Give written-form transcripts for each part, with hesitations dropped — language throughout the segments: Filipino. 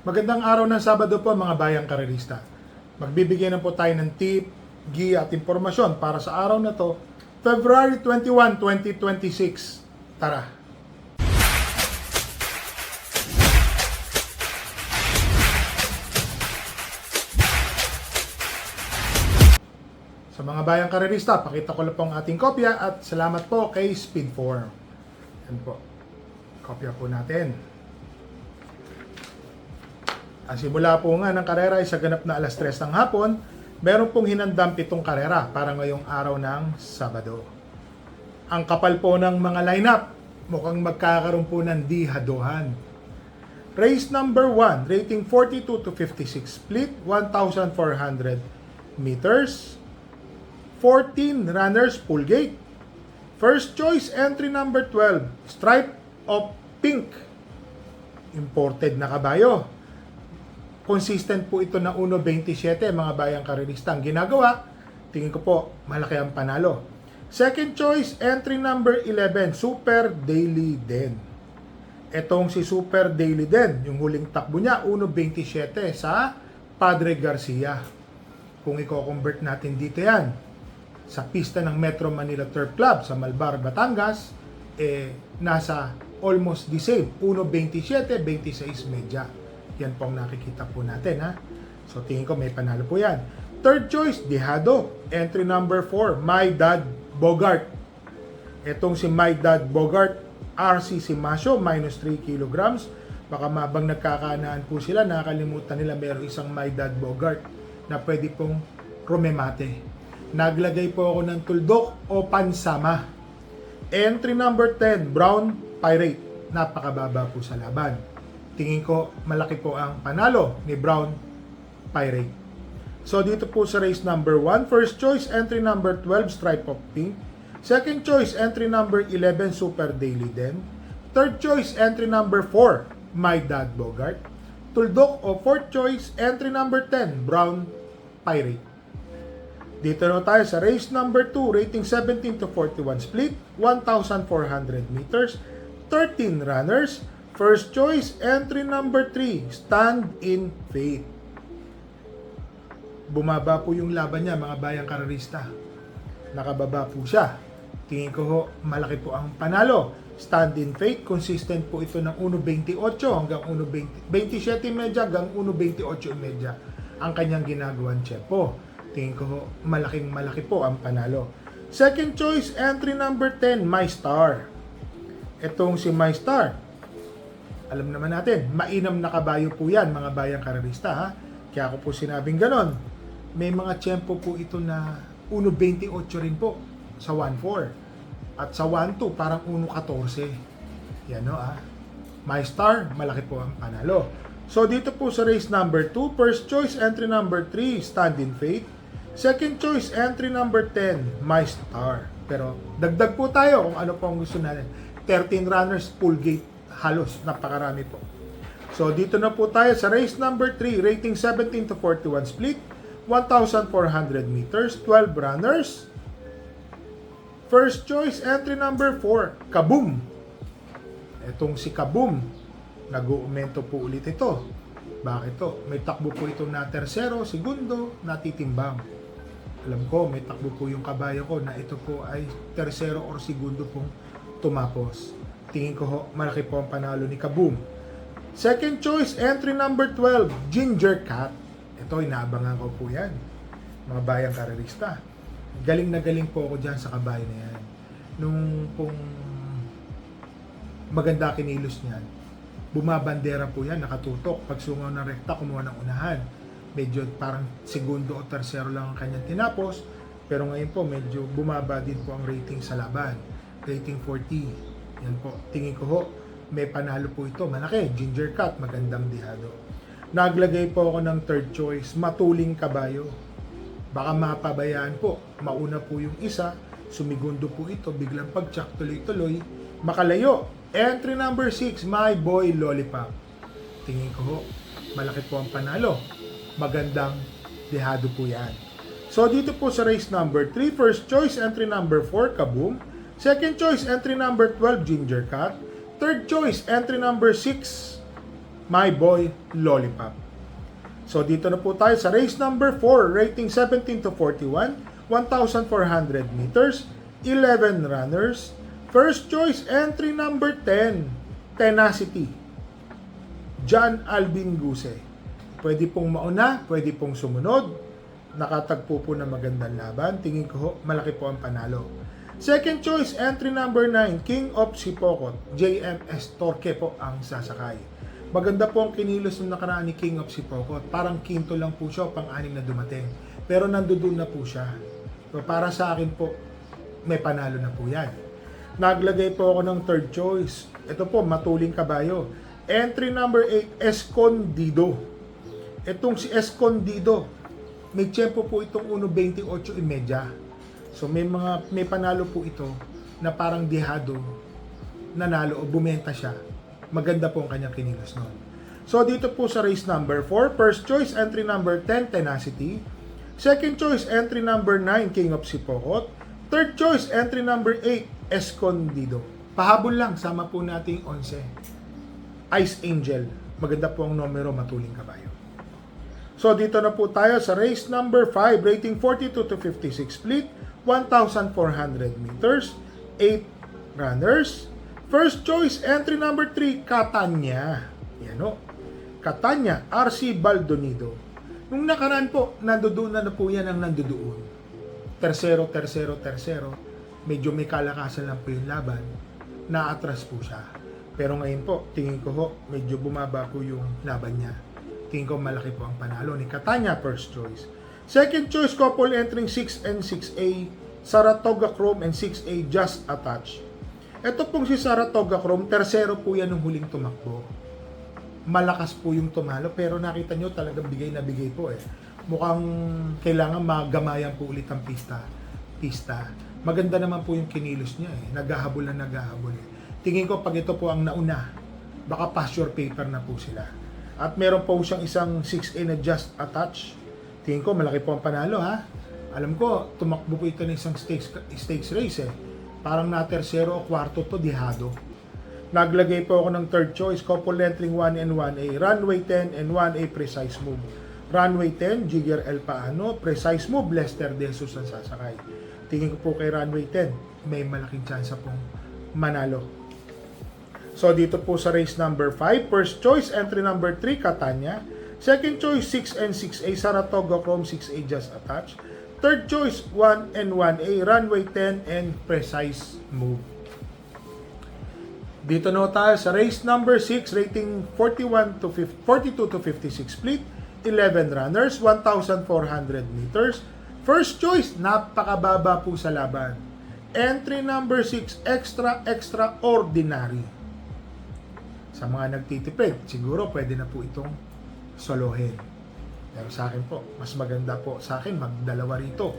Magandang araw ng Sabado po mga bayang karerista. Magbibigay na po tayo ng tip, giya at impormasyon para sa araw na to, February 21, 2026. Tara! Sa mga bayang karerista, pakita ko lang po ang ating kopya at salamat po kay Speedform. Yan po. Kopya po natin. Ang simula po nga ng karera ay sa ganap na alas 3 ng hapon, meron pong hinandang 7 karera para ngayong araw ng Sabado. Ang kapal po ng mga lineup, mukhang magkakaroon po ng dihaduhan. Race number 1, rating 42 to 56, split 1,400 meters, 14 runners, full gate. First choice, entry number 12, Stripe of Pink, imported na kabayo. Consistent po ito na 1.27 mga bayang karerista ang ginagawa. Tingin ko po, malaki ang panalo. Second choice, entry number 11, Super Daily Den. Etong si Super Daily Den, yung huling takbo niya, 1.27 sa Padre Garcia. Kung i-convert natin dito yan, sa pista ng Metro Manila Turf Club sa Malbar, Batangas, nasa almost the same, 1.27, 26 medya. Yan po ang nakikita po natin, ha. So tingin ko may panalo po yan. Third choice, Dihado. Entry number 4, My Dad Bogart. Etong si My Dad Bogart, RC Simasyo, minus 3 kilograms. Baka mabang nagkakanaan po sila, nakakalimutan nila mayroong isang My Dad Bogart na pwede pong rumemate. Naglagay po ako ng tuldok o pansama. Entry number 10, Brown Pirate. Napakababa po sa laban. Tingin ko malaki po ang panalo ni Brown Pirate. So dito po sa race number 1, first choice entry number 12, Stripe of Pink. Second choice entry number 11, Super Daily Den. Third choice entry number 4, My Dad Bogart. Tuldok o fourth choice entry number 10, Brown Pirate. Dito na tayo sa race number 2, rating 17 to 41, split 1,400 meters, 13 runners. First choice, entry number 3, Stand in Faith. Bumaba po yung laban niya, mga bayang karerista. Nakababa po siya. Tingin ko ho, malaki po ang panalo. Stand in Faith, consistent po ito ng 1.28 hanggang 1.27 medya hanggang 1.28 medya ang kanyang ginagawang tempo. Tingin ko ho, malaki po ang panalo. Second choice, entry number 10, My Star. Itong si My Star, alam naman natin, mainam na kabayo po yan, mga bayang karerista, ha? Kaya ako po sinabing ganon. May mga tiyempo po ito na 1.28 rin po sa 1.4. At sa 1.2, parang 1.14. Yan, no, ha? My Star, malaki po ang panalo. So, dito po sa race number 2, first choice, entry number 3, Stand in Faith. Second choice, entry number 10, My Star. Pero, dagdag po tayo kung ano po ang gusto natin. 13 runners, full gate. Halos, napakarami po. So, dito na po tayo sa race number 3, rating 17 to 41, split 1,400 meters, 12 runners. First choice, entry number 4, Kaboom. Etong si Kaboom, nag-uumento po ulit ito. Bakit to? May takbo po ito na tersero, segundo, natitimbang. Alam ko, may takbo po yung kabayo ko na ito po ay tersero or segundo pong tumapos. Tingin ko ho, malaki po ang panalo ni Kaboom. Second choice, entry number 12, Ginger Cat. Ito, inaabangan ko po yan. Mga bayang karerista. Galing na galing po ako dyan sa kabayo na yan. Nung pong maganda kinilos niyan, bumabandera po yan, nakatutok. Pag sungaw ng rekta, kumuha ng unahan. Medyo parang segundo o tersero lang ang kanyang tinapos. Pero ngayon po, medyo bumaba din po ang rating sa laban. Rating 40. Yan po, tingin ko ho, may panalo po ito. Malaki, Ginger Cat, magandang dihado. Naglagay po ako ng third choice, Matuling Kabayo. Baka mapabayaan po, mauna po yung isa, sumigundo po ito, biglang pag-check tuloy-tuloy, makalayo. Entry number 6, My Boy Lollipop. Tingin ko ho, malaki po ang panalo. Magandang dihado po yan. So dito po sa race number 3, first choice, entry number 4, Kaboom. Second choice, entry number 12, Ginger Cat. Third choice, entry number 6, My Boy Lollipop. So dito na po tayo sa race number 4, rating 17 to 41, 1,400 meters, 11 runners. First choice, entry number 10, Tenacity, John Alvin Guse. Pwede pong mauna, pwede pong sumunod. Nakatagpo po ng magandang laban. Tingin ko ho, malaki po ang panalo. Second choice, entry number 9, King of Sipokot, JMS Torque po ang sasakay. Maganda po ang kinilos ng nakaraan ni King of Sipokot. Parang quinto lang po siya, pang-anim na dumating. Pero nandoon na po siya. So, para sa akin po, may panalo na po yan. Naglagay po ako ng third choice. Ito po, Matuling Kabayo. Entry number 8, Escondido. Itong si Escondido, may tiyempo po itong 1.28.5. So may panalo po ito na parang dihado, nanalo o bumenta siya. Maganda po ang kanyang kinilos noon. So dito po sa race number 4, first choice entry number 10, Tenacity. Second choice entry number 9, King of Sipokot. Third choice entry number 8, Escondido. Pahabol lang, sama po natin 11. Ice Angel. Maganda po ang numero, Matuling Kabayo. So dito na po tayo sa race number 5, rating 42 to 56 split, 1,400 meters, 8 runners. First choice, entry number 3, Catania. Yan o. Catania, RC Baldonido. Nung nakaraan po, nandoon na po yan ang nandoon. Tercero. Medyo may kalakasan lang po yung laban. Na-atras po siya. Pero ngayon po, tingin ko ho, medyo bumaba po yung laban niya. Tingin ko malaki po ang panalo ni Catania, first choice. Second choice, couple entering 6 and 6A, Saratoga Chrome and 6A Just Attached. Ito pong si Saratoga Chrome, tercero po yan nung huling tumakbo. Malakas po yung tumalo, pero nakita nyo talagang bigay na bigay po eh. Mukhang kailangan magamayan po ulit ang pista. Maganda naman po yung kinilos niya eh. Naghahabol eh. Tingin ko pag ito po ang nauna, baka pasture paper na po sila. At meron po siyang isang 6A na Just Attached. Tingin ko malaki po ang panalo ha. Alam ko, tumakbo po ito ng isang stakes race eh. Parang na tersero o kwarto to, dihado. Naglagay po ako ng third choice, couple entering 1 and 1A, Runway 10 and 1A Precise Move. Runway 10, Jigger El Paano, Precise Move, Lester De Jesus ang sasakay. Tingin ko po kay Runway 10, may malaking chance pong manalo. So dito po sa race number 5, first choice, entry number 3, Catania. Second choice, 6 and 6A, Saratoga Chrome, 6A Just Attached. Third choice, 1 and 1A, Runway 10 and Precise Move. Dito na tayo sa race number 6, rating 42 to 56 split, 11 runners, 1,400 meters. First choice, napakababa po sa laban. Entry number 6, Extraordinary. Sa mga nagtitipid, siguro pwede na po itong solohin. Pero sa akin po, mas maganda po sa akin magdalawa rito.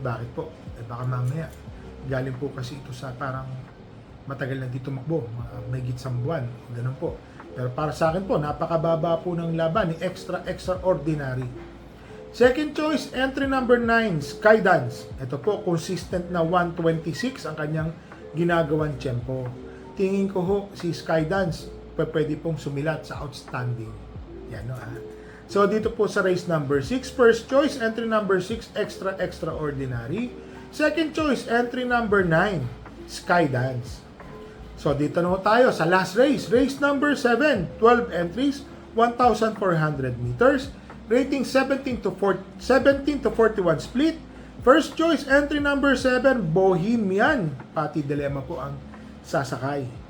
Bakit po? Baka mamaya, galing po kasi ito sa parang matagal na dito makbo, may gitsang buwan, ganun po. Pero para sa akin po, napakababa po ng laban ni Extraordinary. Second choice, entry number 9, Skydance. Ito po, consistent na 126 ang kanyang ginagawang tempo. Tingin ko ho, si Skydance, pwede pong sumilat sa outstanding. Yan no ha. So dito po sa race number 6, first choice, entry number 6, Extraordinary. Second choice, entry number 9, Skydance. So dito na tayo sa last race, race number 7, 12 entries, 1,400 meters, rating 17 to 41 split. First choice, entry number 7, Bohemian. Pati Dilema po ang sasakay.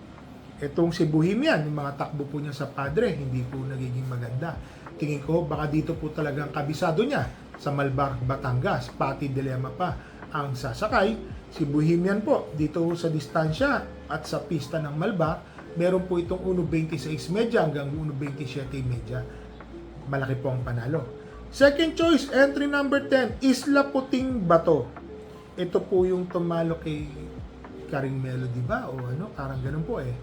Itong si Bohemian, yung mga takbo po niya sa Padre, hindi po nagiging maganda. Tingin ko, baka dito po talagang kabisado niya sa Malbar, Batangas. Pati Dilema pa ang sasakay. Si Bohemian po, dito sa distansya at sa pista ng Malbar, meron po itong 1.26 hanggang 1.27. Malaki po ang panalo. Second choice, entry number 10, Isla Puting Bato. Ito po yung tumalo kay Karing Melody ba? O ano, parang ganun po eh.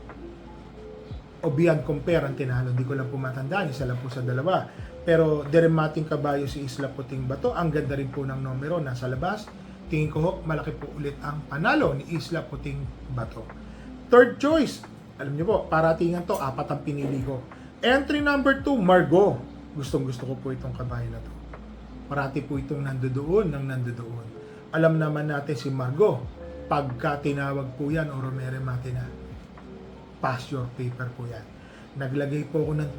O Beyond Compare ang tinalo. Hindi ko lang po matandaan. Isa lang po sa dalawa. Pero Deremating Kabayo si Isla Puting Bato. Ang ganda rin po ng numero. Nasa labas. Tingin ko ho, malaki po ulit ang panalo ni Isla Puting Bato. Third choice. Alam niyo po, paratingan to. 4 ang pinili ko. Entry number 2, Margot. Gustong gusto ko po itong kabayo na to. Parati po itong nandoon. Alam naman natin si Margot, pagka tinawag po yan o Romere Matina, pass your paper po yan. Naglagay po ako ng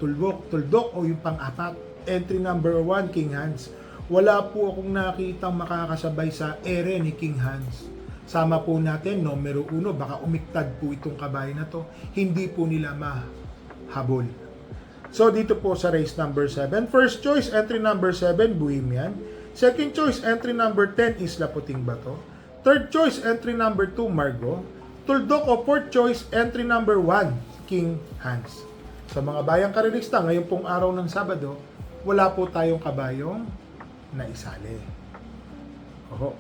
tuldok o yung pang-apat. Entry number 1, King Hans. Wala po akong nakitang makakasabay sa ere ni King Hans. Sama po natin, numero 1, baka umiktad po itong kabayo na to. Hindi po nila mahabol. So dito po sa race number 7, first choice, entry number 7, Bohemian. Second choice, entry number 10, Isla Puting Bato. Third choice, entry number 2, Margot. Tuldok o fourth choice, entry number 1, King Hans. Sa mga bayang karelista, ngayon pong araw ng Sabado, wala po tayong kabayong na isali. Oho,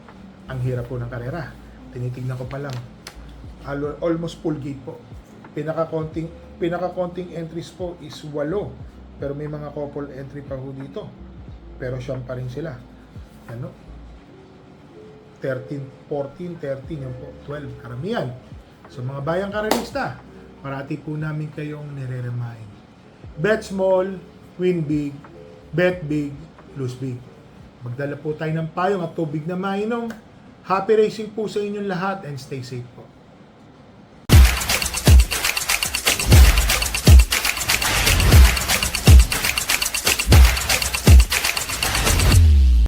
ang hirap po ng karera. Tinitignan ko pa lang. Almost full gate po. Pinaka-counting entries po is 8. Pero may mga couple entry pa ho dito. Pero siyam pa rin sila. Ano? 13, 14, 13, yung po, 12. Karamihan. So mga bayang karelista, parati po namin kayong nire-remind. Bet small, win big, bet big, lose big. Magdala po tayo ng payong at tubig na mainom. Happy racing po sa inyong lahat and stay safe po.